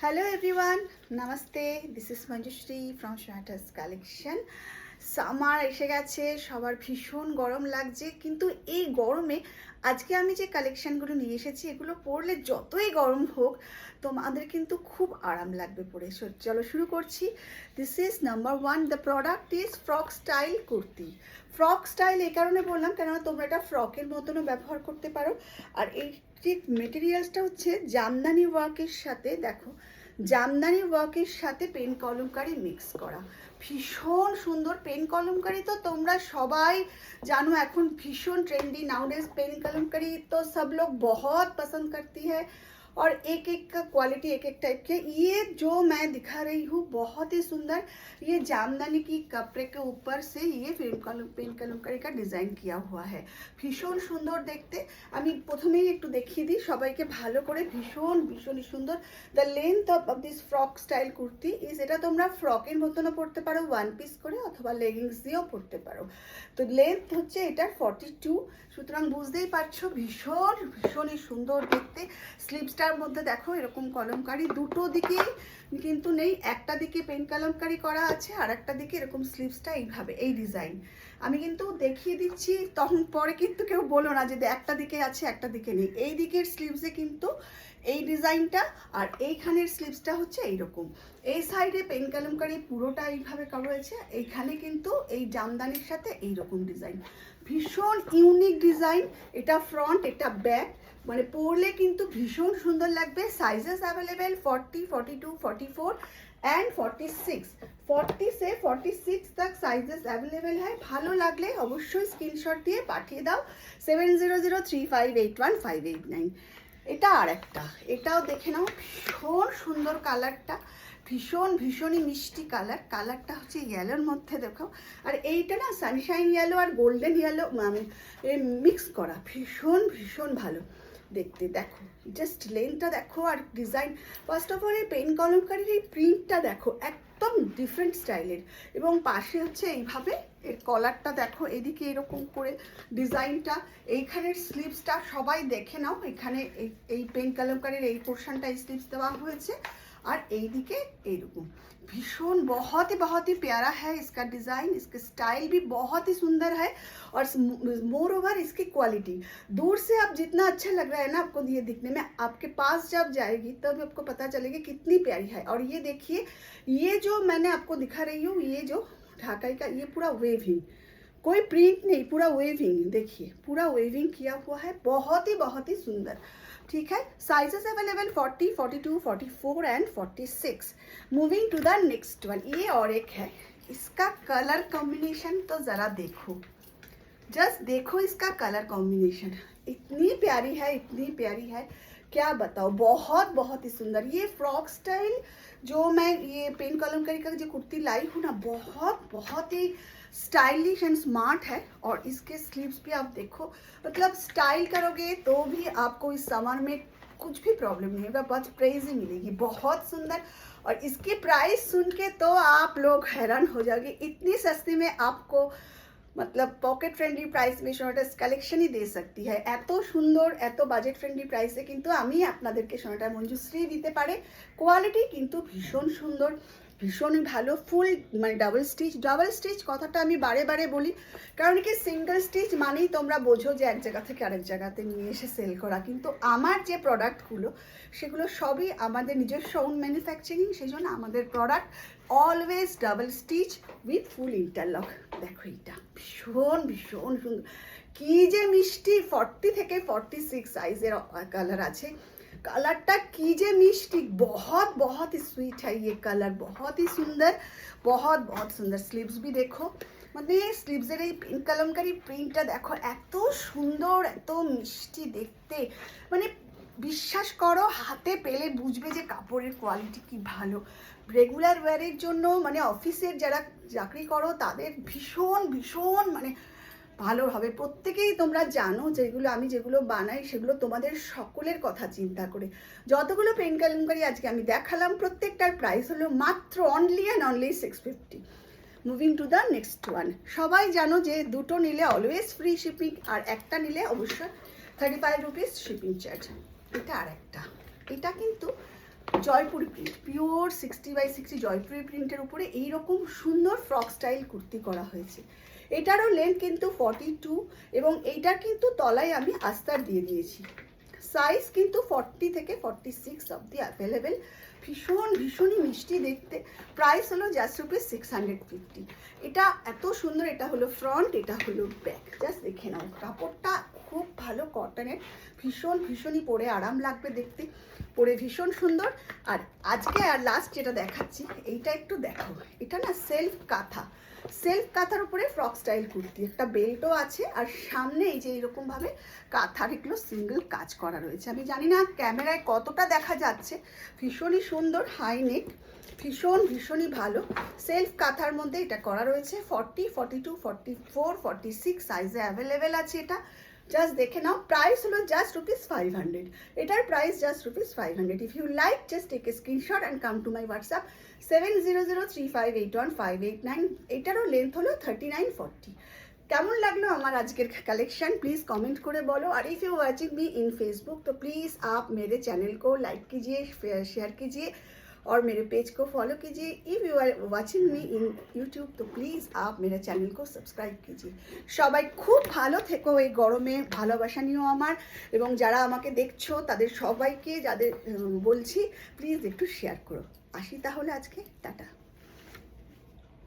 Hello everyone, Namaste. This is Manjushri from Shatters Collection. Summer এসে গেছে, সবার ভীষণ গরম লাগছে, কিন্তু এই গরমে আজকে আমি যে কালেকশনগুলো নিয়ে এসেছি এগুলো পরলে যতই গরম হোক তোমাদের কিন্তু খুব আরাম লাগবে পরে। চলো শুরু করছি। This is number 1, the product is frock style kurti. Frock style এই কারণে বললাম কেননা তোমরা এটা ফ্রকের মতনও ব্যবহার করতে পারো। আর এই ঠিক মেটেরিয়ালসটা হচ্ছে জামদানি ওয়ার্কের সাথে, দেখো জামদানি ওয়ার্কের সাথে পেন কলমকারি মিক্স করা। ভীষণ সুন্দর পেন কলমকারি তো তোমরা সবাই জানো এখন ভীষণ ट्रेंडी नाउडेज। पेन कलमकारी तो सब लोग बहुत पसंद करती है और एक एक का क्वालिटी एक एक टाइप के। ये जो मैं दिखा रही हूँ बहुत ही सुंदर, ये जामदानी की कपड़े के ऊपर से ये पेन कलमकारी का डिजाइन किया हुआ है। भीषण सुंदर देखते। আমি প্রথমেই একটু দেখিয়ে দিই সবাইকে ভালো করে। ভীষণ ভীষণই সুন্দর। The length of this frock style kurti is, এটা তোমরা ফ্রকের মতনও পরতে পারো, ওয়ান পিস করে, অথবা লেগিংস দিয়েও পরতে পারো। তো লেন্থ হচ্ছে এটা 42, সুতরাং বুঝতেই পারছো ভীষণ ভীষণই সুন্দর দেখতে। স্লিভসটার মধ্যে দেখো এরকম কলমকারি দুটো দিকেই কিন্তু নেই, একটা দিকে পেন কলমকারি করা আছে আর একটা দিকে এরকম স্লিভসটা এইভাবে এই ডিজাইন। আমি কিন্তু দেখিয়ে দিচ্ছি, তখন পরে কিন্তু কেউ বলো না যে একটা দিকে আছে একটা দিকে নেই। এই দিকের স্লিভসে কিন্তু এই ডিজাইনটা আর এইখানের স্লিভসটা হচ্ছে এইরকম। এই সাইডে পেন কলমকারি পুরোটা এইভাবে করা হয়েছে, এইখানে কিন্তু এই জামদানির সাথে এইরকম ডিজাইন। ভীষণ ইউনিক ডিজাইন। এটা ফ্রন্ট, এটা ব্যাক, মানে পরলে কিন্তু ভীষণ সুন্দর লাগবে। Sizes available 40, 42, 44 and 46। 40 से 46 तक साइजेस अवेलेबल है। ভালো লাগলে অবশ্যই স্ক্রিনশট দিয়ে পাঠিয়ে দাও 7003581589। এটা আর একটা, এটাও দেখে নাও। ভীষণ সুন্দর কালারটা, ভীষণ ভীষণই মিষ্টি কালার। কালারটা হচ্ছে ইয়েলোর মধ্যে, দেখো। আর এইটা না সানশাইন ইয়েলো আর গোল্ডেন ইয়েলো মানে মিক্স করা। ভীষণ ভীষণ ভালো দেখতে। দেখো জাস্ট লেন্থটা দেখো আর ডিজাইন। ফার্স্ট অফ অল এই পেন কলমকারির এই প্রিন্টটা দেখো, একদম ডিফারেন্ট স্টাইলের। এবং পাশে হচ্ছে এইভাবে এর কলারটা দেখো, এদিকে এরকম করে ডিজাইনটা। এইখানের স্লিভসটা সবাই দেখে নাও, এখানে এই পেন কলমকারির এই পোর্শনটা স্লিভস দেওয়া হয়েছে और এইদিকে এইরকম। भीषण बहुत ही प्यारा है इसका डिज़ाइन। इसका स्टाइल भी बहुत ही सुंदर है और मोर ओवर इसकी क्वालिटी। दूर से आप जितना अच्छा लग रहा है ना आपको ये दिखने में, आपके पास जब जाएगी तब आपको पता चलेगी कितनी प्यारी है। और ये देखिए, ये जो मैंने आपको दिखा रही हूँ, ये जो ढाकाई का ये पूरा वेविंग, कोई प्रिंट नहीं, पूरा वेविंग। देखिए पूरा वेविंग किया हुआ है, बहुत ही सुंदर। ठीक है, sizes available 40, 42, 44 and 46। Moving to the next one. ये और एक है, इसका कलर कॉम्बिनेशन तो ज़रा देखो, जस्ट देखो इसका कलर कॉम्बिनेशन। इतनी प्यारी है, इतनी प्यारी है, क्या बताओ। बहुत ही सुंदर। ये फ्रॉक स्टाइल जो मैं ये पेन कलमकारी का जो कुर्ती लाई हूँ ना, बहुत ही स्टाइलिश एंड स्मार्ट है। और इसके स्लीव्स भी आप देखो, मतलब स्टाइल करोगे तो भी आपको इस समर में कुछ भी प्रॉब्लम नहीं होगा, बहुत प्रेज ही मिलेगी। बहुत सुंदर। और इसकी प्राइस सुन के तो आप लोग हैरान हो जाओगे, इतनी सस्ती में आपको मतलब पकेट फ्रेंडली प्राइस में সোনাটাস কালেকশনই দিয়ে सकती है। এত সুন্দর, এত বাজেট ফ্রেন্ডলি প্রাইসে কিন্তু আমি আপনাদেরকে সোনাটা মঞ্জুশ্রী দিতে পারে। কোয়ালিটি কিন্তু ভীষণ সুন্দর, ভীষণই ভালো। ফুল মানে ডাবল স্টিচ কথাটা আমি বারে বারে বলি, কারণ কি সিঙ্গেল স্টিচ মানেই তোমরা বোঝো যে এক জায়গা থেকে আরেক জায়গাতে নিয়ে এসে সেল করা, কিন্তু আমার যে প্রোডাক্টগুলো সেগুলো সবই আমাদের নিজস্ব ওন ম্যানুফ্যাকচারিং, সেই জন্য আমাদের product always double stitch with full interlock. দেখো এটা ভীষণ সুন্দর, কি যে মিষ্টি। 40 থেকে 46 সাইজের কালার আছে। कलरटा की जे मिष्टी, बहुत ही स्वीट है ये कलर, बहुत ही सुंदर, बहुत सुंदर। स्लीव्स भी देखो, মানে স্লিভসের এই পেন কলমকারি প্রিন্টটা দেখো, এত সুন্দর, এত মিষ্টি দেখতে। মানে বিশ্বাস করো, হাতে পেলে বুঝবে যে কাপড়ের কোয়ালিটি কি ভালো। রেগুলার ওয়্যারের জন্য মানে অফিসের যারা চাকরি করো তাদের ভীষণ মানে ভালো হবে। প্রত্যেকেই তোমরা জানো যেগুলো আমি যেগুলো বানাই সেগুলো তোমাদের সকলের কথা চিন্তা করে। যতগুলো পেন কলমকারি আজকে আমি দেখালাম প্রত্যেকটার প্রাইস হলো মাত্র only 650। Moving to the next one. সবাই জানো যে দুটো নিলে অলওয়েজ ফ্রি শিপিং, আর একটা নিলে অবশ্যই 35 রুপিস শিপিং চার্জ। এটা আর একটা, এটা কিন্তু Jaipuri print, pure 60x60 Jaipuri প্রিন্টের উপরে এইরকম সুন্দর ফ্রক স্টাইল কুর্তি করা হয়েছে। এটারও লেন্থ কিন্তু 42 এবং এইটার কিন্তু তলায় আমি আস্তার দিয়ে দিয়েছি। সাইজ কিন্তু 40 থেকে 46 অবধি অ্যাভেলেবেল। ভীষণই মিষ্টি দেখতে। প্রাইস হলো জাস্ট রুপিস 650। এটা এত সুন্দর, এটা হলো ফ্রন্ট, এটা হলো ব্যাক। জাস্ট দেখে নাও, কাপড়টা খুব ভালো কটনের, ভীষণই পরে আরাম লাগবে দেখতে, পরে ভীষণ সুন্দর। আর আজকে আর লাস্ট যেটা দেখাচ্ছি, এইটা একটু দেখো। এটা না সেলফ কাঁথার উপরে ফ্রক স্টাইল কুর্তি, একটা বেল্টও আছে আর সামনে এই যে এইরকমভাবে কাঁথার এগুলো সিঙ্গেল কাজ করা রয়েছে। আমি জানি না ক্যামেরায় কতটা দেখা যাচ্ছে, ভীষণই সুন্দর, হাই নেক, ভীষণই ভালো। সেলফ কাঁথার মধ্যে এটা করা রয়েছে। 40, 42, 44, 46 সাইজে অ্যাভেলেবেল আছে এটা। জাস্ট দেখে নাও। প্রাইস হলো জাস্ট রুপিস 500। এটার price just rupees 500। If you like just take a screenshot and come to my WhatsApp 7003581589। এটারও লেন্থ হলো 39, 40। কেমন লাগলো আমার আজকের कलेक्शन प्लीज़ कमेंट করে বলো। और if you watching me in Facebook तो प्लीज़ आप मेरे चैनल को लाइक कीजिए, शेयर कीजिए और मेरे पेज को फॉलो कीजिए। If you are watching me in YouTube तो प्लीज़ आप मेरे চ্যানেল को সাবস্ক্রাইব कीजिए। সবাই খুব ভালো থেকো এই গরমে, ভালোবাসা নিও আমার, এবং যারা আমাকে দেখছো তাদের সবাইকে যাদের বলছি প্লিজ একটু শেয়ার করো। আসি তাহলে আজকে, টাটা।